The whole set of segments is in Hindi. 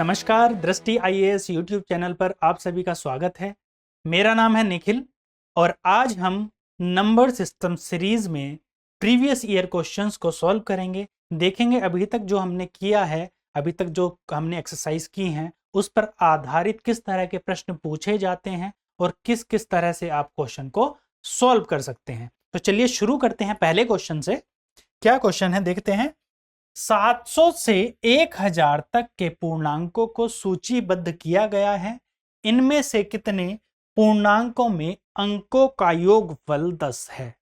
नमस्कार, दृष्टि आईएएस यूट्यूब चैनल पर आप सभी का स्वागत है। मेरा नाम है निखिल और आज हम नंबर सिस्टम सीरीज में प्रीवियस ईयर क्वेश्चंस को सॉल्व करेंगे। देखेंगे अभी तक जो हमने किया है, अभी तक जो हमने एक्सरसाइज की हैं, उस पर आधारित किस तरह के प्रश्न पूछे जाते हैं और किस किस तरह से आप क्वेश्चन को सॉल्व कर सकते हैं। तो चलिए शुरू करते हैं पहले क्वेश्चन से। क्या क्वेश्चन है देखते हैं। 700 से 1000 तक के पूर्णांकों को सूचीबद्ध किया गया है। इनमें से कितने पूर्णांकों में अंकों का योगफल 10 है।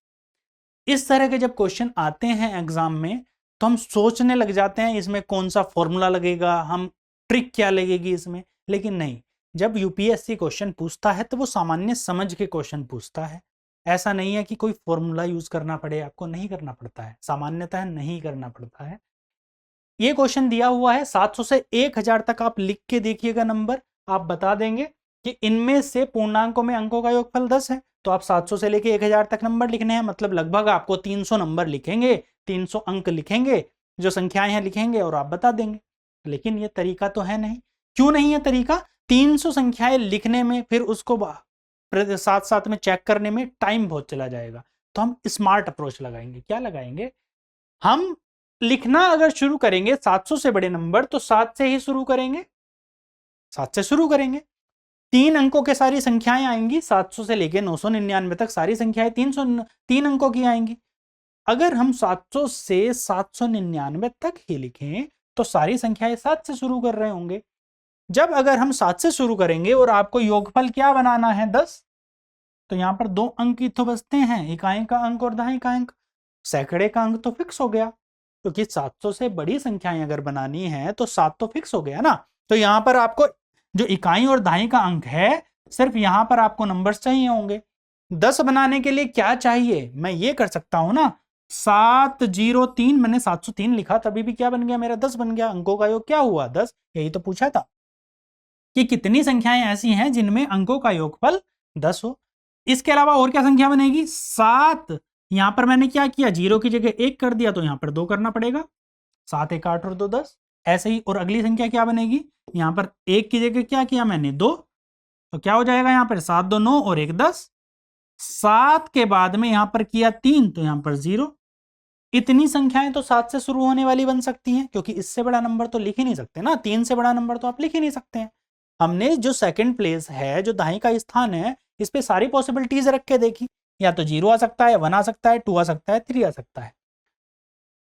इस तरह के जब क्वेश्चन आते हैं एग्जाम में तो हम सोचने लग जाते हैं इसमें कौन सा फॉर्मूला लगेगा, हम ट्रिक क्या लगेगी इसमें। लेकिन नहीं, जब यूपीएससी क्वेश्चन पूछता है तो वो सामान्य समझ के क्वेश्चन पूछता है। ऐसा नहीं है कि कोई फॉर्मूला यूज करना पड़े, आपको नहीं करना पड़ता है, सामान्यतः नहीं करना पड़ता है। ये क्वेश्चन दिया हुआ है 700 से 1000 तक, आप लिख के देखिएगा नंबर, आप बता देंगे कि इनमें से पूर्णांकों में अंकों का योगफल 10 है। तो आप 700 से लेके 1000 तक नंबर लिखने हैं, मतलब लगभग आपको 300 नंबर लिखेंगे, 300 अंक लिखेंगे, जो संख्याएं हैं लिखेंगे और आप बता देंगे। लेकिन ये तरीका तो है नहीं। क्यों नहीं है तरीका? 300 संख्याएं लिखने में फिर उसको साथ साथ में चेक करने में टाइम बहुत चला जाएगा। तो हम स्मार्ट अप्रोच लगाएंगे। क्या लगाएंगे? हम लिखना अगर शुरू करेंगे 700 से बड़े नंबर तो 7 से ही शुरू करेंगे, 7 से शुरू करेंगे। 3 अंकों के सारी संख्याएं आएंगी, 700 से लेके 999 तक सारी संख्याएं 3 अंकों की आएंगी। अगर हम 700 से 799 तक ही लिखें तो सारी संख्याएं 7 से शुरू कर रहे होंगे। जब अगर हम 7 से शुरू करेंगे और आपको योगफल क्या बनाना है 10, तो यहां पर 2 अंक ही तो बचते हैं, इकाई का अंक और दहाई का अंक। सैकड़े का अंक तो फिक्स हो गया, क्योंकि 700 से बड़ी संख्याएं अगर बनानी है तो 7 तो फिक्स हो गया ना। तो यहां पर आपको जो इकाई और दहाई का अंक है, सिर्फ यहां पर आपको नंबर्स चाहिए होंगे। 10 बनाने के लिए क्या चाहिए? मैं ये कर सकता हूं ना, 703, मैंने 703 लिखा तभी भी क्या बन गया मेरा? 10 बन गया। अंकों का योग क्या हुआ? 10। यही तो पूछा था कि कितनी संख्याएं ऐसी हैं जिनमें अंकों का योगफल 10 हो। इसके अलावा और क्या संख्या बनेगी? 7। यहां पर मैंने क्या किया, 0 की जगह 1 कर दिया, तो यहां पर 2 करना पड़ेगा। 7 1 8 और 2 10। ऐसे ही और अगली संख्या क्या बनेगी? यहां पर 1 की जगह क्या किया मैंने? 2, तो क्या हो जाएगा यहां पर? 7 2 9 और 1 10। 7 के बाद में यहां पर किया 3, तो यहां पर 0। इतनी संख्याएं तो 7 से शुरू होने वाली बन सकती हैं, क्योंकि इससे बड़ा नंबर तो लिख ही नहीं सकते ना। 3 से बड़ा नंबर तो आप लिख ही नहीं सकते हैं। हमने जो सेकंड प्लेस है, जो दाएं का स्थान है, इस पे सारी पॉसिबिलिटीज रख के देखी। या तो 0 आ सकता है, 1 आ सकता है, 2 आ सकता है, 3 आ सकता है।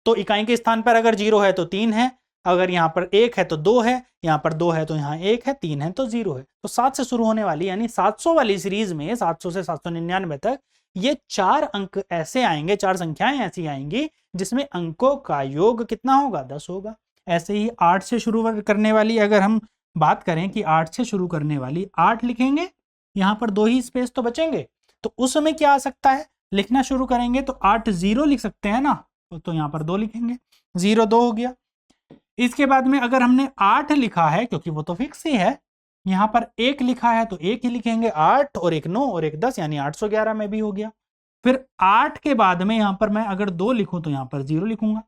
तो इकाई के स्थान पर अगर 0 है तो 3 है, अगर यहां पर 1 है तो 2 है, यहां पर 2 है तो यहां 1 है, 3 है तो 0 है। तो 7 से शुरू होने वाली यानी 700 वाली सीरीज में 700 से 799 तक ये 4 अंक ऐसे आएंगे, 4 संख्याएं ऐसी आएंगी जिसमें अंकों का योग कितना होगा? 10 होगा। ऐसे ही 8 से शुरू करने वाली अगर हम बात करें कि 8 से शुरू करने वाली 8 लिखेंगे, यहां पर 2 ही स्पेस तो बचेंगे, तो उस समय क्या आ सकता है? लिखना शुरू करेंगे तो 8 0 लिख सकते हैं ना, तो यहां पर 2 लिखेंगे, 0 2 हो गया। इसके बाद में अगर हमने 8 लिखा है, क्योंकि वो तो फिक्स ही है, यहां पर 1 लिखा है तो 1 ही लिखेंगे, 8 और 1 9 और 1 10 यानी 811 में भी हो गया। फिर 8 के बाद में यहां पर मैं अगर 2 लिखूं तो यहां पर 0 लिखूंगा।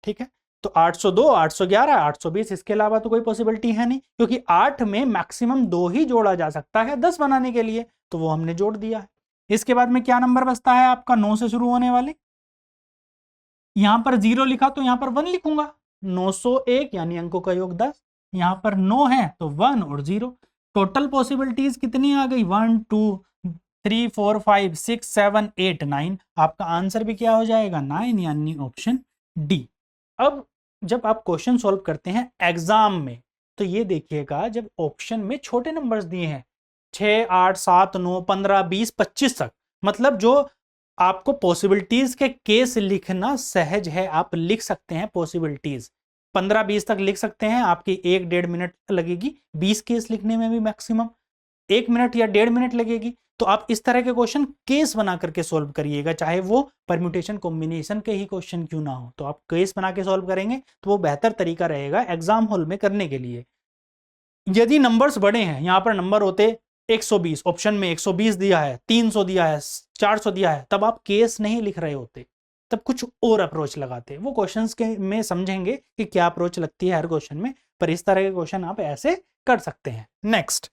ठीक है, तो 802 811 820, इसके अलावा तो कोई पॉसिबिलिटी है नहीं, क्योंकि 8 में मैक्सिमम 2 ही जोड़ा जा सकता है 10 बनाने के लिए, तो वो हमने जोड़ दिया है। इसके बाद में क्या नंबर बचता है आपका? 9 से शुरू होने वाले। यहां पर 0 लिखा तो यहां पर 1 लिखूंगा, 901 यानी अंकों का योग 10। यहां पर 9 है तो 1 और 0। टोटल पॉसिबिलिटीज कितनी आ गई? 1 2 3 4 5 6 7 8 9। आपका आंसर भी क्या हो जाएगा? 9, यानी ऑप्शन डी। अब जब आप क्वेश्चन सॉल्व करते हैं एग्जाम में, तो ये देखिएगा, जब ऑप्शन में छोटे नंबर्स दिए हैं 6 8 7 9 15 20 25 तक, मतलब जो आपको पॉसिबिलिटीज के केस लिखना सहज है, आप लिख सकते हैं पॉसिबिलिटीज। 15-20 तक लिख सकते हैं, आपकी 1-1.5 मिनट लगेगी 20 केस लिखने में भी, मैक्सिमम 1 मिनट या 1.5 मिनट लगेगी। तो आप इस तरह के क्वेश्चन केस बना करके सॉल्व करिएगा, चाहे वो परम्यूटेशन कॉम्बिनेशन के ही क्वेश्चन क्यों ना हो, तो आप केस बना के सॉल्व करेंगे तो वो बेहतर तरीका रहेगा एग्जाम हॉल में करने के लिए। यदि नंबर्स बड़े हैं, यहां पर नंबर होते 120, ऑप्शन में 120 दिया है, 300 दिया है, 400 दिया है, तब आप केस नहीं लिख रहे होते, तब कुछ और अप्रोच लगाते। वो क्वेश्चंस के में समझेंगे कि क्या अप्रोच लगती है हर क्वेश्चन में, पर इस तरह के क्वेश्चन आप ऐसे कर सकते हैं। नेक्स्ट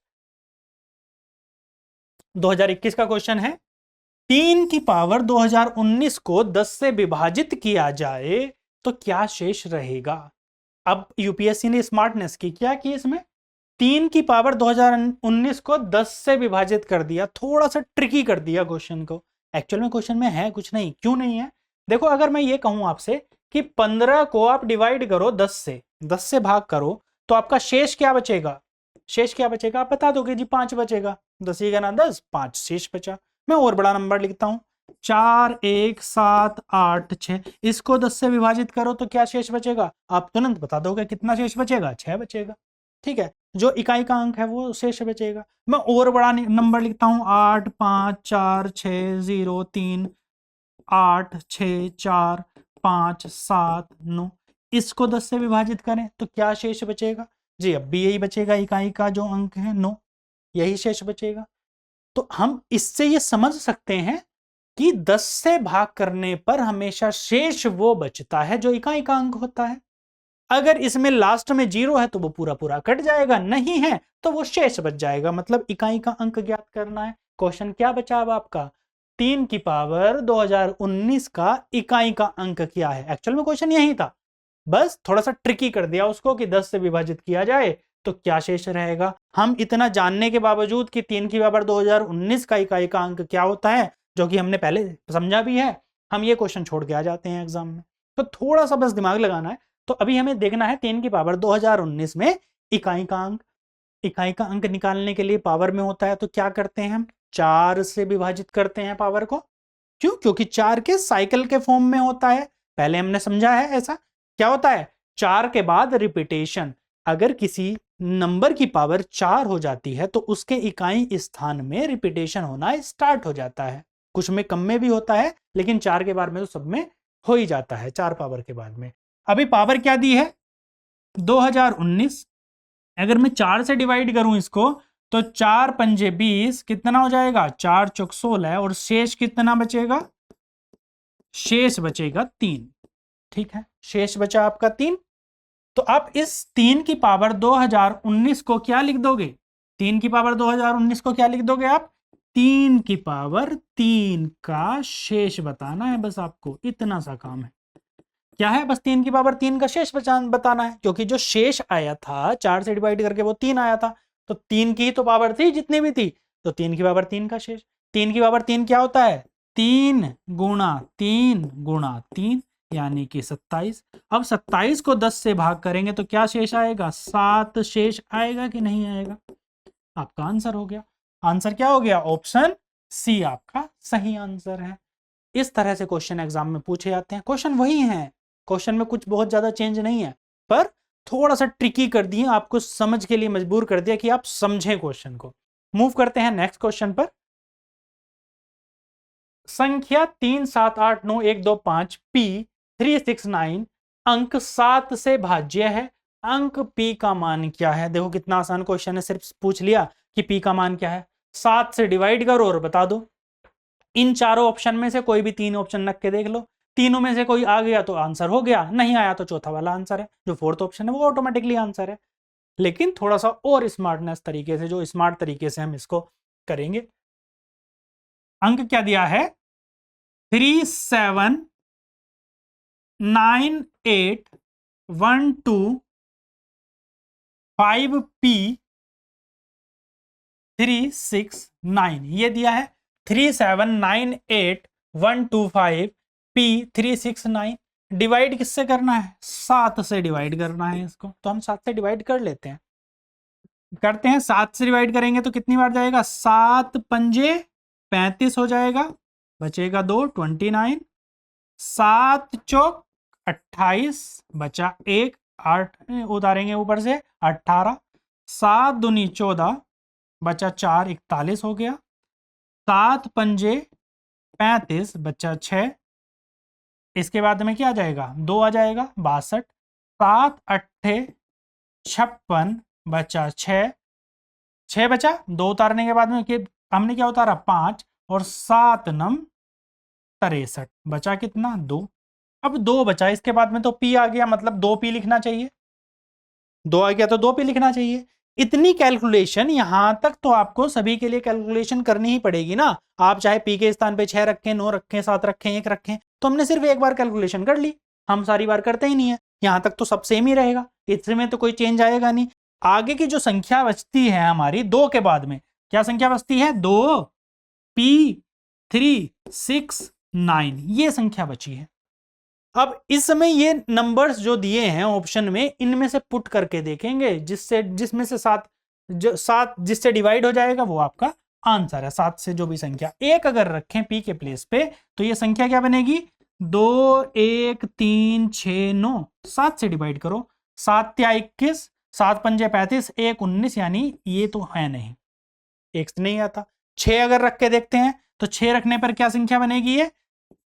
2021 का क्वेश्चन है 3 की पावर 2019 को 10 से विभाजित किया जाए तो क्या शेष रहेगा। अब यूपीएससी ने स्मार्टनेस की क्या की, इसमें 3 की पावर 2019 को 10 से विभाजित कर दिया, थोड़ा सा ट्रिकी कर दिया क्वेश्चन को। एक्चुअल में क्वेश्चन में है कुछ नहीं, क्यों नहीं है, देखो अगर मैं ये कहूं आपसे कि 15 को आप डिवाइड करो 10 से भाग करो तो आपका शेष क्या बचेगा, शेष क्या बचेगा आप बता दोगे जी, 5 बचेगा। 10 का ना 10, 5 शेष बचा। मैं और बड़ा नंबर लिखता हूं 4 1 7 8 6, इसको 10 से विभाजित करो तो क्या शेष बचेगा, आप तुरंत बता दोगे कितना शेष बचेगा, 6 बचेगा। ठीक है, जो इकाई का अंक है वो शेष बचेगा। मैं और बड़ा नंबर लिखता हूं 8 5 4 6 0 3 8 6 4 5 7 9, इसको 10 से विभाजित करें तो क्या शेष बचेगा जी, अब भी यही बचेगा, इकाई का जो अंक है 9, यही शेष बचेगा। तो हम इससे ये समझ सकते हैं कि 10 से भाग करने पर हमेशा शेष वो बचता है जो इकाई का अंक होता है। अगर इसमें लास्ट में 0 है तो वो पूरा पूरा कट जाएगा, नहीं है तो वो शेष बच जाएगा, मतलब इकाई का अंक ज्ञात करना है। क्वेश्चन क्या बचा अब आपका, 3 की पावर 2019 का इकाई का अंक क्या है। एक्चुअल में क्वेश्चन यही था, बस थोड़ा सा ट्रिकी कर दिया उसको कि 10 से विभाजित किया जाए तो क्या शेष रहेगा। हम इतना जानने के बावजूद कि 3 की पावर 2019 का इकाई का अंक क्या होता है, जो कि हमने पहले समझा भी है, हम ये क्वेश्चन छोड़ के आ जाते हैं एग्जाम में। तो थोड़ा सा बस दिमाग लगाना है। तो अभी हमें देखना है 3 की पावर 2019 में इकाई का अंक, इकाई का अंक निकालने के लिए पावर में होता है तो क्या करते हैं हम, 4 से विभाजित करते हैं पावर को। क्यों, क्योंकि 4 के साइकिल के फॉर्म में होता है, पहले हमने समझा है ऐसा। क्या होता है, 4 के बाद रिपीटेशन, अगर किसी नंबर की पावर 4 हो जाती है तो उसके इकाई स्थान में रिपीटेशन होना स्टार्ट हो जाता है। कुछ में कम में भी होता है, लेकिन 4 के बाद में तो सब में हो ही जाता है, 4 पावर के बाद में। अभी पावर क्या दी है 2019, अगर मैं 4 से डिवाइड करूं इसको तो 4 पंजे 20, कितना हो जाएगा 4 चौक 16, और शेष कितना बचेगा, शेष बचेगा 3। ठीक है, शेष बचा आपका 3। तो आप इस 3 की पावर 2019 को क्या लिख दोगे, 3 की पावर 2019 को क्या लिख दोगे आप, 3 की पावर 3 का शेष बताना है, बस आपको इतना सा काम है। क्या है, बस 3 की पावर 3 का शेष बताना है, क्योंकि जो शेष आया था 4 से डिवाइड करके वो 3 आया था, तो 3 की तो पावर थी जितनी भी थी, तो 3 की पावर 3 का शेष। 3 की पावर 3 क्या होता है, 3 गुणा 3 गुणा 3 यानी कि 27। अब 27 को 10 से भाग करेंगे तो क्या शेष आएगा, 7 शेष आएगा कि नहीं आएगा, आपका आंसर हो गया। आंसर क्या हो गया, ऑप्शन सी आपका सही आंसर है। इस तरह से क्वेश्चन एग्जाम में पूछे जाते हैं। क्वेश्चन वही है, क्वेश्चन में कुछ बहुत ज्यादा चेंज नहीं है, पर थोड़ा सा ट्रिकी कर दिए, आपको समझ के लिए मजबूर कर दिया कि आप समझें क्वेश्चन को। मूव करते हैं नेक्स्ट क्वेश्चन पर। संख्या 3 7 8 9 1 2 5 P 369 अंक 7 से भाज्य है, अंक P का मान क्या है। देखो कितना आसान क्वेश्चन है, सिर्फ पूछ लिया कि P का मान क्या है, 7 से डिवाइड करो और बता दो। इन चारों ऑप्शन में से कोई भी 3 ऑप्शन रख के देख लो, तीनों में से कोई आ गया तो आंसर हो गया, नहीं आया तो चौथा वाला आंसर है, जो फोर्थ ऑप्शन है वो ऑटोमेटिकली आंसर है। लेकिन थोड़ा सा और स्मार्टनेस तरीके से, जो स्मार्ट तरीके से हम इसको करेंगे। अंक क्या दिया है, 3798125P 369 ये दिया है, 3798125P 369। डिवाइड किससे करना है, 7 से डिवाइड करना है इसको, तो हम 7 से डिवाइड कर लेते हैं, करते हैं। 7 से डिवाइड करेंगे तो कितनी बार जाएगा, 7 पंजे 35 हो जाएगा, बचेगा 2 29, 7 चौक 28, बचा 1, 8 उतारेंगे ऊपर से 18, 7 दूनी 14, बचा 4 41 हो गया, 7 पंजे 35, बचा 6, इसके बाद में क्या आ जाएगा 2 आ जाएगा 62, 7 अट्ठे 56, बचा 6, 6 बचा, 2 उतारने के बाद में हमने क्या उतारा 5, और 7 नम 63, बचा कितना 2। अब 2 बचा, इसके बाद में तो P आ गया, मतलब 2P लिखना चाहिए, 2 आ गया तो 2 पे लिखना चाहिए। इतनी कैलकुलेशन यहां तक तो आपको सभी के लिए कैलकुलेशन करनी ही पड़ेगी ना। आप चाहे पी के स्थान पे 6 रखें, 9 रखें, 7 रखें, 1 रखें, तो हमने सिर्फ एक बार कैलकुलेशन कर ली, हम सारी बार करते ही नहीं है। यहां तक तो सब सेम ही रहेगा, इसमें तो कोई चेंज आएगा नहीं। आगे की जो संख्या बचती है हमारी 2 के बाद में, क्या संख्या बचती है? 2 P 3 6 9, ये संख्या बची है। अब इस समय ये नंबर्स जो दिए हैं ऑप्शन में, इनमें से पुट करके देखेंगे, जिसमें से 7 जिससे डिवाइड हो जाएगा वो आपका आंसर है। 7 से जो भी संख्या 1 अगर रखें पी के प्लेस पे, तो ये संख्या क्या बनेगी? 2 1 3 6 9, 7 से डिवाइड करो, 7 या 21, 7 पंजे 35, 1 19, यानी ये तो है नहीं, एक से नहीं आता। 6 अगर रख के देखते हैं तो 6 रखने पर क्या संख्या बनेगी? ये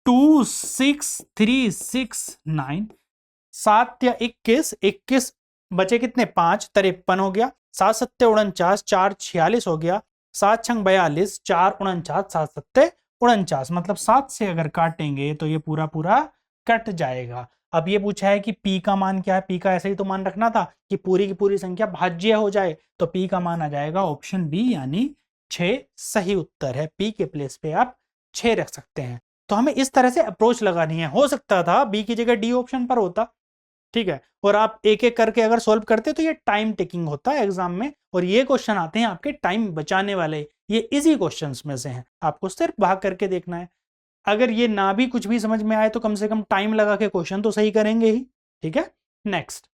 2 6 3 6 9, 7 या 21, 21 बचे कितने? 5, 53 हो गया, 7 सत्ते 49, 4 46 हो गया, 7 छंग 42, 4 49, 7 सत्ते 49, मतलब 7 से अगर काटेंगे तो ये पूरा पूरा कट जाएगा। अब ये पूछा है कि पी का मान क्या है? पी का ऐसे ही तो मान रखना था कि पूरी की पूरी संख्या भाज्य हो जाए, तो पी का मान आ जाएगा ऑप्शन बी, यानी 6 सही उत्तर है। पी के प्लेस पे आप 6 रख सकते हैं। तो हमें इस तरह से अप्रोच लगानी है। हो सकता था बी की जगह डी ऑप्शन पर होता, ठीक है, और आप एक एक करके अगर सॉल्व करते तो ये टाइम टेकिंग होता है एग्जाम में, और ये क्वेश्चन आते हैं आपके टाइम बचाने वाले, ये इजी क्वेश्चंस में से हैं। आपको सिर्फ भाग करके देखना है। अगर ये ना भी कुछ भी समझ में आए तो कम से कम टाइम लगा के क्वेश्चन तो सही करेंगे ही, ठीक है। नेक्स्ट,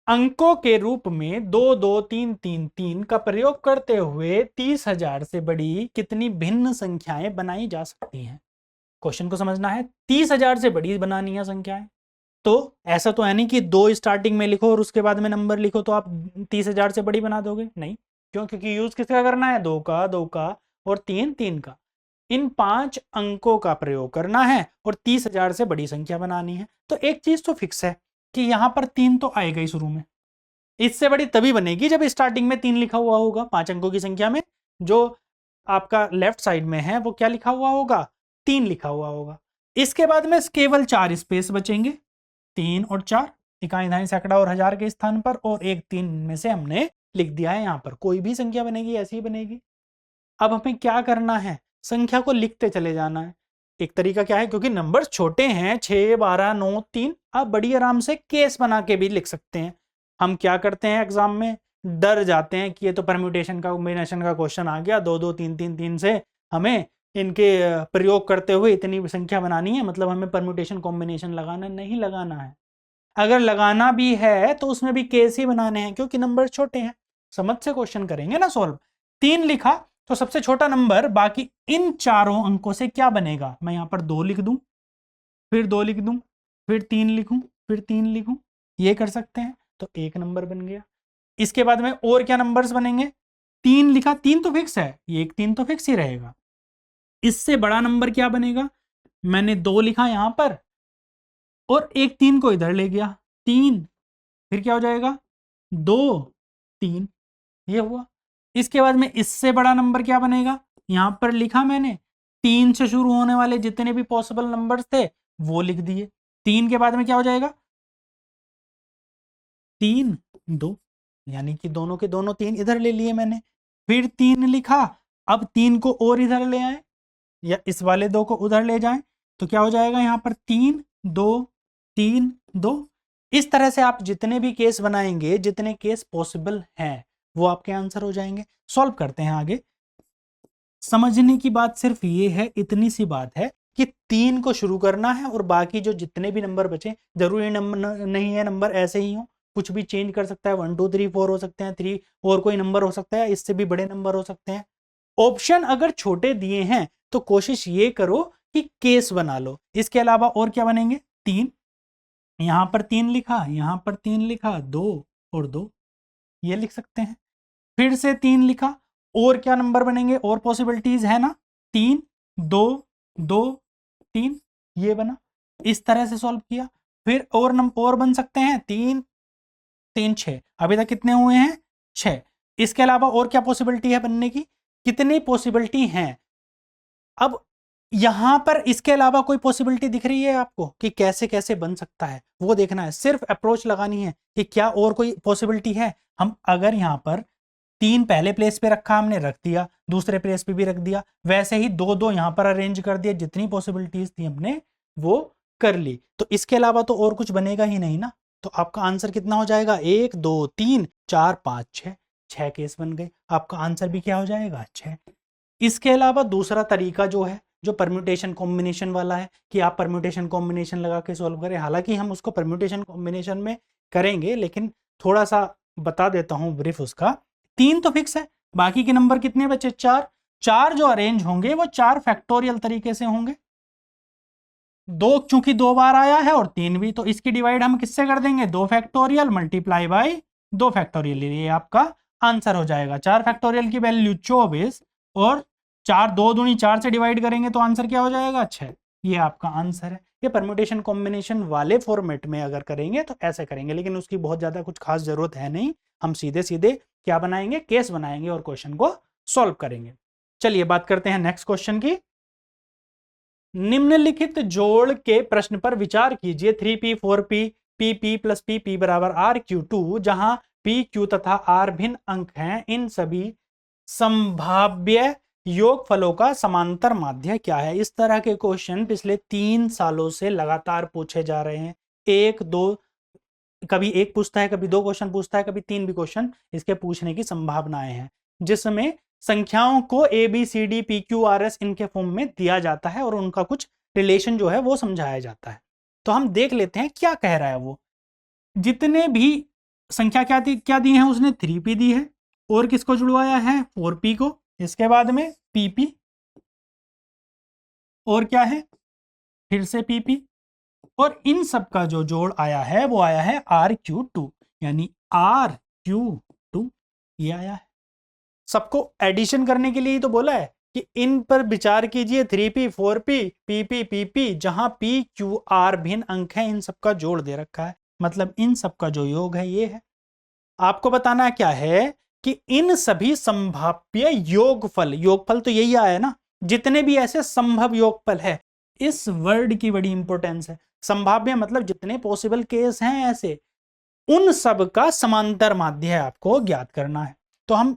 अंकों के रूप में 2 2 3 3 3 का प्रयोग करते हुए 30,000 से बड़ी कितनी भिन्न संख्याएं बनाई जा सकती हैं? क्वेश्चन को समझना है। 30,000 से बड़ी बनानी है संख्याएं, तो ऐसा तो है नहीं कि 2 स्टार्टिंग में लिखो और उसके बाद में नंबर लिखो तो आप 30,000 से बड़ी बना दोगे, नहीं। क्यों? क्योंकि यूज किसका करना है? 2 का, 2 का और 3 3 का। इन 5 अंकों का प्रयोग करना है और 30,000 से बड़ी संख्या बनानी है। तो एक चीज तो फिक्स है कि यहां पर 3 तो आएगा ही शुरू में। इससे बड़ी तभी बनेगी जब स्टार्टिंग में 3 लिखा हुआ होगा। 5 अंकों की संख्या में जो आपका लेफ्ट साइड में है वो क्या लिखा हुआ होगा? 3 लिखा हुआ होगा। इसके बाद में केवल 4 स्पेस बचेंगे, 3 और 4, इकाई, दहाई, सैकड़ा और हजार के स्थान पर, और एक 3 में से हमने लिख दिया है। यहाँ पर कोई भी संख्या बनेगी ऐसी ही बनेगी। अब हमें क्या करना है? संख्या को लिखते चले जाना है। एक तरीका क्या है, क्योंकि नंबर्स छोटे हैं, 6 12 9 3, आप बड़ी आराम से केस बना के भी लिख सकते हैं। हम क्या करते हैं एग्जाम में, डर जाते हैं कि ये तो परम्यूटेशन का, कॉम्बिनेशन का क्वेश्चन आ गया, 2 2 3 3 3 से हमें इनके प्रयोग करते हुए इतनी संख्या बनानी है, मतलब हमें परम्यूटेशन कॉम्बिनेशन लगाना नहीं लगाना है। अगर लगाना भी है तो उसमें भी केस ही बनाने हैं, क्योंकि नंबर छोटे हैं। समझ से क्वेश्चन करेंगे ना सॉल्व। 3 लिखा तो सबसे छोटा नंबर बाकी इन चारों अंकों से क्या बनेगा? मैं यहां पर 2 लिख दूं, फिर 2 लिख दूं, फिर 3 लिखूं, फिर 3 लिखूं, ये कर सकते हैं। तो एक नंबर बन गया। इसके बाद में और क्या नंबर्स बनेंगे? 3 लिखा, 3 तो फिक्स है, ये एक 3 तो फिक्स ही रहेगा। इससे बड़ा नंबर क्या बनेगा? मैंने 2 लिखा यहां पर और एक 3 को इधर ले गया, 3, फिर क्या हो जाएगा? 2 3, ये हुआ। इसके बाद में इससे बड़ा नंबर क्या बनेगा? यहां पर लिखा मैंने, 3 से शुरू होने वाले जितने भी पॉसिबल नंबर्स थे वो लिख दिए। 3 के बाद में क्या हो जाएगा? 3 2, यानी कि दोनों के दोनों 3 इधर ले लिए मैंने। फिर 3 लिखा, अब 3 को और इधर ले आए, या इस वाले 2 को उधर ले जाएं, तो क्या हो जाएगा यहाँ पर? 3 2 3 2। इस तरह से आप जितने भी केस बनाएंगे, जितने केस पॉसिबल हैं, वो आपके आंसर हो जाएंगे। सॉल्व करते हैं आगे। समझने की बात सिर्फ ये है, इतनी सी बात है कि 3 को शुरू करना है और बाकी जो जितने भी नंबर बचे, जरूरी नंबर नहीं है नंबर ऐसे ही हो, कुछ भी चेंज कर सकता है, 1 2 3 4 हो सकते हैं, 3 और कोई नंबर हो सकता है, इससे भी बड़े नंबर हो सकते हैं। ऑप्शन अगर छोटे दिए हैं तो कोशिश ये करो कि केस बना लो। इसके अलावा और क्या बनेंगे? 3, यहां पर 3 लिखा, यहां पर 3 लिखा, 2 और 2, ये लिख सकते हैं। फिर से 3 लिखा, और क्या नंबर बनेंगे? और पॉसिबिलिटीज है ना, 3 2 2 3, ये बना। इस तरह से सॉल्व किया। फिर और नंबर और बन सकते हैं, 3 3 6, अभी तक कितने हुए हैं? 6। इसके अलावा और क्या पॉसिबिलिटी है बनने की? कितनी पॉसिबिलिटी हैं? अब यहां पर इसके अलावा कोई पॉसिबिलिटी दिख रही है आपको कि कैसे कैसे बन सकता है, वो देखना है, सिर्फ अप्रोच लगानी है कि क्या और कोई पॉसिबिलिटी है। हम अगर यहां पर 3 पहले प्लेस पे रखा, हमने रख दिया, दूसरे प्लेस पे भी रख दिया, वैसे ही 2-2 यहां पर अरेंज कर दिया, जितनी पॉसिबिलिटीज थी हमने वो कर ली। तो इसके अलावा तो और कुछ बनेगा ही नहीं ना। तो आपका आंसर कितना हो जाएगा, 1 2 3 4 5 6, 6 केस बन गए। आपका आंसर भी क्या हो जाएगा, 6। इसके अलावा दूसरा तरीका जो है, जो परम्यूटेशन कॉम्बिनेशन वाला है, कि आप परम्यूटेशन कॉम्बिनेशन लगा के सॉल्व करें। हालांकि हम उसको परम्यूटेशन कॉम्बिनेशन में करेंगे, लेकिन थोड़ा सा बता देता हूं ब्रीफ उसका। 3 तो फिक्स है, बाकी के नंबर कितने बचे, 4। 4 जो अरेंज होंगे वो 4 फैक्टोरियल तरीके से होंगे। 2 चूंकि 2 बार आया है और 3 भी, तो इसकी डिवाइड हम किससे कर देंगे, 2 फैक्टोरियल मल्टीप्लाई बाई 2 फैक्टोरियल, ये आपका आंसर हो जाएगा। 4 फैक्टोरियल की वैल्यू 24 और 4 2 दूनी 4 से डिवाइड करेंगे तो आंसर क्या हो जाएगा, 6। ये आपका आंसर है। ये परम्यूटेशन कॉम्बिनेशन वाले फॉर्मेट में अगर करेंगे तो ऐसे करेंगे, लेकिन उसकी बहुत ज्यादा कुछ खास जरूरत है नहीं। हम सीधे सीधे क्या बनाएंगे, केस बनाएंगे और क्वेश्चन को सॉल्व करेंगे। चलिए बात करते हैं नेक्स्ट क्वेश्चन की। निम्नलिखित जोड़ के प्रश्न पर विचार कीजिए। 3p 4p pp plus pp बराबर rq2, जहां p q तथा r भिन्न अंक हैं। इन सभी संभाव्य योगफलों का समांतर माध्य क्या है। इस तरह के क्वेश्चन पिछले 3 सालों से लगातार पूछे जा रहे हैं। 1 2, कभी 1 पूछता है, कभी 2 क्वेश्चन पूछता है, कभी 3 भी क्वेश्चन इसके पूछने की संभावनाएं हैं, जिसमें संख्याओं को A B C D P Q R S इनके फॉर्म में दिया जाता है और उनका कुछ रिलेशन जो है वो समझाया जाता है। तो हम देख लेते हैं क्या कह रहा है वो। जितने भी संख्या क्या दी है उसने, 3p दी है, और किसको जुड़वाया है, 4p को, इसके बाद में pp, और क्या है, फिर से pp, और इन सब का जो जोड़ आया है वो आया है rq2, यानी rq2 ये आया है। सबको एडिशन करने के लिए ही तो बोला है कि इन पर विचार कीजिए। 3p 4p pp pp, जहां p q r भिन्न अंक हैं, इन सबका जोड़ दे रखा है, मतलब इन सबका जो योग है ये है। आपको बताना क्या है कि इन सभी संभाव्य योगफल, योगफल तो यही आया है ना, जितने भी ऐसे संभव योगफल है, इस वर्ड की बड़ी इंपॉर्टेंस है। संभाव्य मतलब जितने पॉसिबल केस हैं ऐसे, उन सब का समांतर माध्य है आपको ज्ञात करना है। तो हम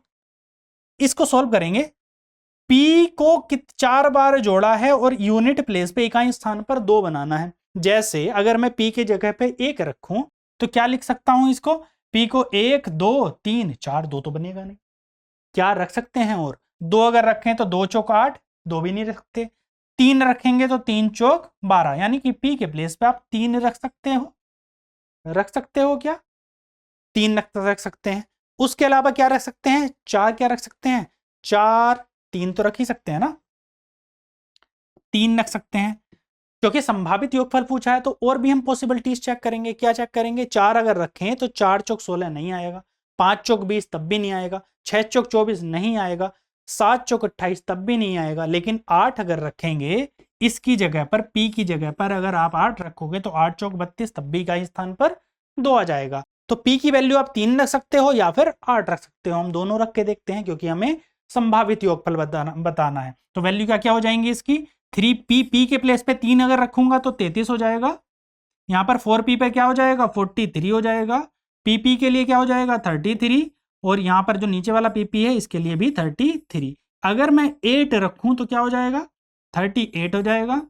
इसको सॉल्व करेंगे। P को 4 बार जोड़ा है और यूनिट प्लेस पे इकाई स्थान पर 2 बनाना है। जैसे अगर मैं P की जगह पे 1 रखूं तो क्या लिख सकता हूं इसको, P को 1 2 3 4, 2 तो बनेगा नहीं, क्या रख सकते हैं, और 2 अगर रखें तो 2 चौक 8, 2 भी नहीं रखते। 3 रखेंगे तो 3 चौक 12, यानी कि P के प्लेस पे आप 3 रख सकते हो। रख सकते हो क्या, 3 रख सकते हैं। उसके अलावा क्या रख सकते हैं, 4 क्या रख सकते हैं, 4 3 तो रख ही सकते हैं ना, 3 रख सकते हैं। क्योंकि संभावित योगफल पूछा है तो और भी हम पॉसिबिलिटीज चेक करेंगे। क्या चेक करेंगे, 4 अगर रखें तो 4 चौक 16 नहीं आएगा, 5 चौक 20 तब भी नहीं आएगा, 6 चौक 24 नहीं आएगा, 7 चौक 28 तब भी नहीं आएगा। लेकिन 8 अगर रखेंगे इसकी जगह पर, P की जगह पर अगर आप 8 रखोगे तो 8 चौक 32, तब भी का स्थान पर 2 आ जाएगा। तो P की वैल्यू आप 3 रख सकते हो या फिर 8 रख सकते हो। हम दोनों रख के देखते हैं क्योंकि हमें संभावित योगफल बताना है। तो वैल्यू क्या हो जाएंगी इसकी, 3p, p के प्लेस पे 3 अगर रखूंगा तो 33 हो जाएगा। यहां पर 4p पे क्या हो जाएगा, 43 हो जाएगा। pp के लिए क्या हो जाएगा, 33, और यहां पर जो नीचे वाला pp है इसके लिए भी 33। अगर मैं 8 रखूं तो क्या हो जाएगा, 38 हो जाएगा,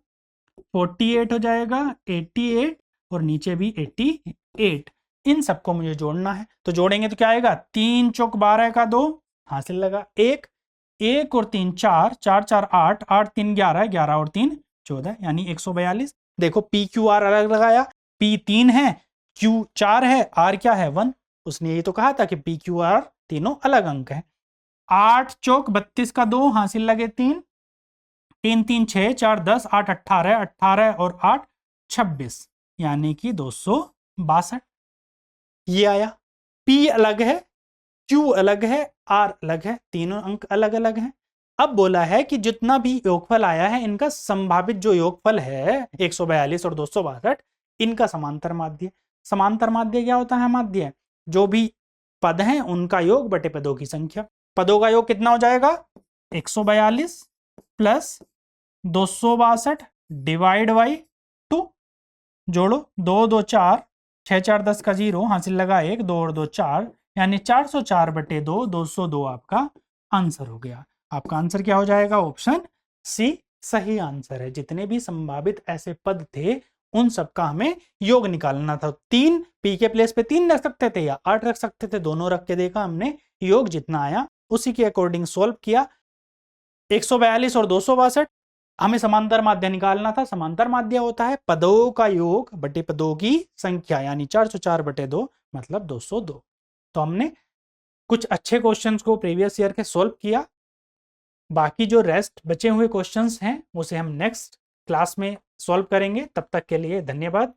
48 हो जाएगा, 88, और नीचे भी 88। इन सबको मुझे जोड़ना है, तो जोड़ेंगे तो क्या आएगा, 3 चौक 12 का 2 हासिल लगा, 1 1 और 3 4, 4 4 8, 8 3 11, 11 और 3 14, यानी 142। देखो पी क्यू आर अलग लगाया, पी 3 है, क्यू 4 है, आर क्या है 1। उसने यही तो कहा था कि पी क्यू आर तीनों अलग अंक है। 8 चौक 32 का 2 हासिल लगे 3, 3 3 6, 4 10, 8 18, 18 और 8 26, यानी कि 262। ये आया। P अलग है, Q अलग है, R अलग है, तीनों अंक अलग अलग हैं। अब बोला है कि जितना भी योगफल आया है इनका संभावित जो योगफल है 142 और 262, इनका समांतर माध्य। समांतर माध्य क्या होता है, माध्य जो भी पद हैं उनका योग बटे पदों की संख्या। पदों का योग कितना हो जाएगा, 142 प्लस 262 डिवाइड बाई 2, जोड़ो 2 2 4, 6 4 10 का 0, हासिल लगा 1, 2 और 2 4, यानी 404 बटे 2, 202 आपका आंसर हो गया। आपका आंसर क्या हो जाएगा? ऑप्शन सी सही आंसर है। जितने भी संभावित ऐसे पद थे उन सबका हमें योग निकालना था। 3 पी के प्लेस पे 3 रख सकते थे या 8 रख सकते थे, दोनों रख के देखा हमने, योग जितना आया उसी के अकॉर्डिंग सोल्व किया। 142 और 262 हमें समांतर माध्य निकालना था। समांतर माध्य होता है पदों का योग बटे पदों की संख्या, यानी 404 बटे 2 मतलब 202। तो हमने कुछ अच्छे क्वेश्चंस को प्रीवियस ईयर के सोल्व किया। बाकी जो रेस्ट बचे हुए क्वेश्चंस हैं उसे हम नेक्स्ट क्लास में सॉल्व करेंगे। तब तक के लिए धन्यवाद।